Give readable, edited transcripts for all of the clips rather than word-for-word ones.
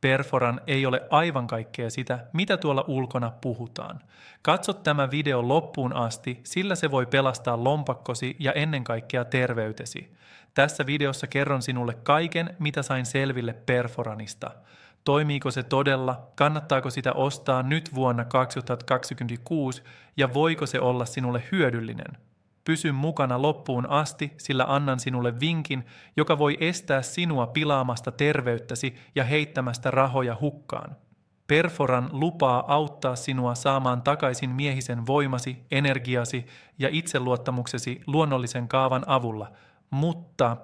Perforan ei ole aivan kaikkea sitä, mitä tuolla ulkona puhutaan. Katso tämä video loppuun asti, sillä se voi pelastaa lompakkosi ja ennen kaikkea terveytesi. Tässä videossa kerron sinulle kaiken, mitä sain selville Perforanista. Toimiiko se todella, kannattaako sitä ostaa nyt vuonna 2026 ja voiko se olla sinulle hyödyllinen? Pysy mukana loppuun asti, sillä annan sinulle vinkin, joka voi estää sinua pilaamasta terveyttäsi ja heittämästä rahoja hukkaan. Perforan lupaa auttaa sinua saamaan takaisin miehisen voimasi, energiasi ja itseluottamuksesi luonnollisen kaavan avulla. Mutta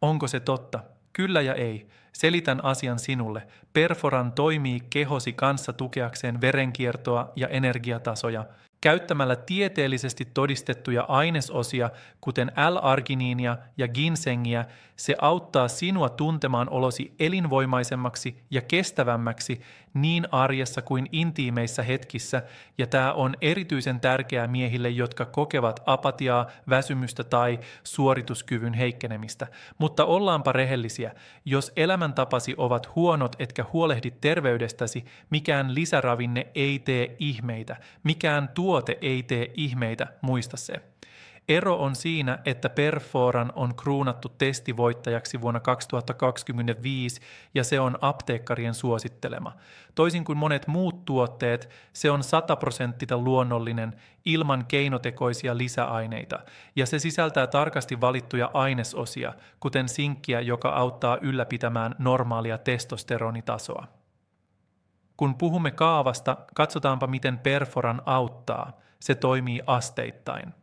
onko se totta? Kyllä ja ei. Selitän asian sinulle. Perforan toimii kehosi kanssa tukeakseen verenkiertoa ja energiatasoja. Käyttämällä tieteellisesti todistettuja ainesosia, kuten L-arginiinia ja ginsengiä, se auttaa sinua tuntemaan olosi elinvoimaisemmaksi ja kestävämmäksi niin arjessa kuin intiimeissä hetkissä, ja tämä on erityisen tärkeää miehille, jotka kokevat apatiaa, väsymystä tai suorituskyvyn heikkenemistä. Mutta ollaanpa rehellisiä, jos elämäntapasi ovat huonot etkä huolehdi terveydestäsi, mikään lisäravinne ei tee ihmeitä, mikään tuote ei tee ihmeitä, muista se. Ero on siinä, että Perforan on kruunattu testivoittajaksi vuonna 2025 ja se on apteekkarien suosittelema. Toisin kuin monet muut tuotteet, se on 100% luonnollinen ilman keinotekoisia lisäaineita ja se sisältää tarkasti valittuja ainesosia, kuten sinkkiä, joka auttaa ylläpitämään normaalia testosteronitasoa. Kun puhumme kaavasta, katsotaanpa miten Perforan auttaa. Se toimii asteittain.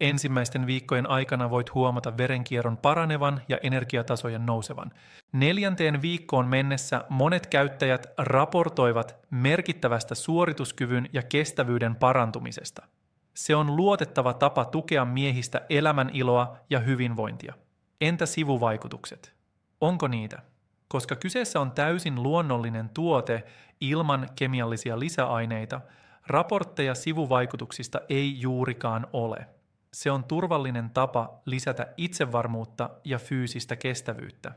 Ensimmäisten viikkojen aikana voit huomata verenkierron paranevan ja energiatasojen nousevan. 4. viikkoon mennessä monet käyttäjät raportoivat merkittävästä suorituskyvyn ja kestävyyden parantumisesta. Se on luotettava tapa tukea miehistä elämän iloa ja hyvinvointia. Entä sivuvaikutukset? Onko niitä? Koska kyseessä on täysin luonnollinen tuote ilman kemiallisia lisäaineita, raportteja sivuvaikutuksista ei juurikaan ole. Se on turvallinen tapa lisätä itsevarmuutta ja fyysistä kestävyyttä.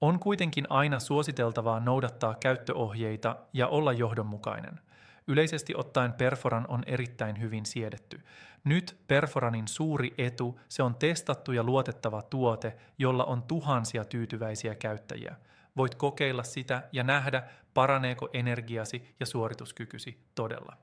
On kuitenkin aina suositeltavaa noudattaa käyttöohjeita ja olla johdonmukainen. Yleisesti ottaen Perforan on erittäin hyvin siedetty. Nyt Perforanin suuri etu, se on testattu ja luotettava tuote, jolla on tuhansia tyytyväisiä käyttäjiä. Voit kokeilla sitä ja nähdä, paraneeko energiasi ja suorituskykysi todella.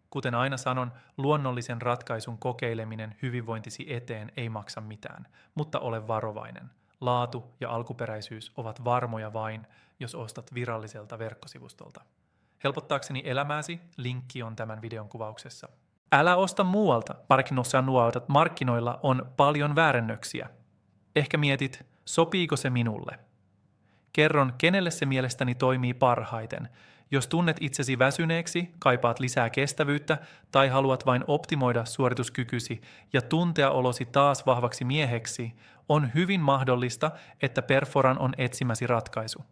Kuten aina sanon, luonnollisen ratkaisun kokeileminen hyvinvointisi eteen ei maksa mitään, mutta ole varovainen. Laatu ja alkuperäisyys ovat varmoja vain, jos ostat viralliselta verkkosivustolta. Helpottaakseni elämääsi, linkki on tämän videon kuvauksessa. Älä osta muualta, markkinoilla on paljon väärennöksiä. Ehkä mietit, sopiiko se minulle? Kerron, kenelle se mielestäni toimii parhaiten. Jos tunnet itsesi väsyneeksi, kaipaat lisää kestävyyttä tai haluat vain optimoida suorituskykysi ja tuntea olosi taas vahvaksi mieheksi, on hyvin mahdollista, että Perforan on etsimäsi ratkaisu.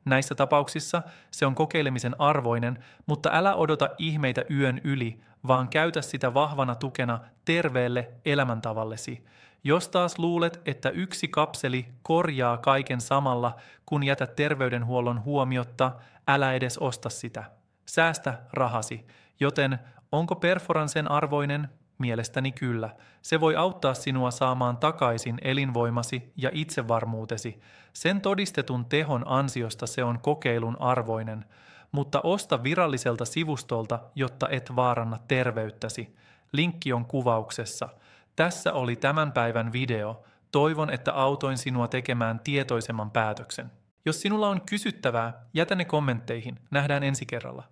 Näissä tapauksissa se on kokeilemisen arvoinen, mutta älä odota ihmeitä yön yli, vaan käytä sitä vahvana tukena terveelle elämäntavallesi. Jos taas luulet, että yksi kapseli korjaa kaiken samalla, kun jätät terveydenhuollon huomiotta, älä edes osta sitä. Säästä rahasi, joten onko Perforan sen arvoinen? Mielestäni kyllä. Se voi auttaa sinua saamaan takaisin elinvoimasi ja itsevarmuutesi. Sen todistetun tehon ansiosta se on kokeilun arvoinen, mutta osta viralliselta sivustolta, jotta et vaaranna terveyttäsi. Linkki on kuvauksessa. Tässä oli tämän päivän video. Toivon, että autoin sinua tekemään tietoisemman päätöksen. Jos sinulla on kysyttävää, jätä ne kommentteihin. Nähdään ensi kerralla.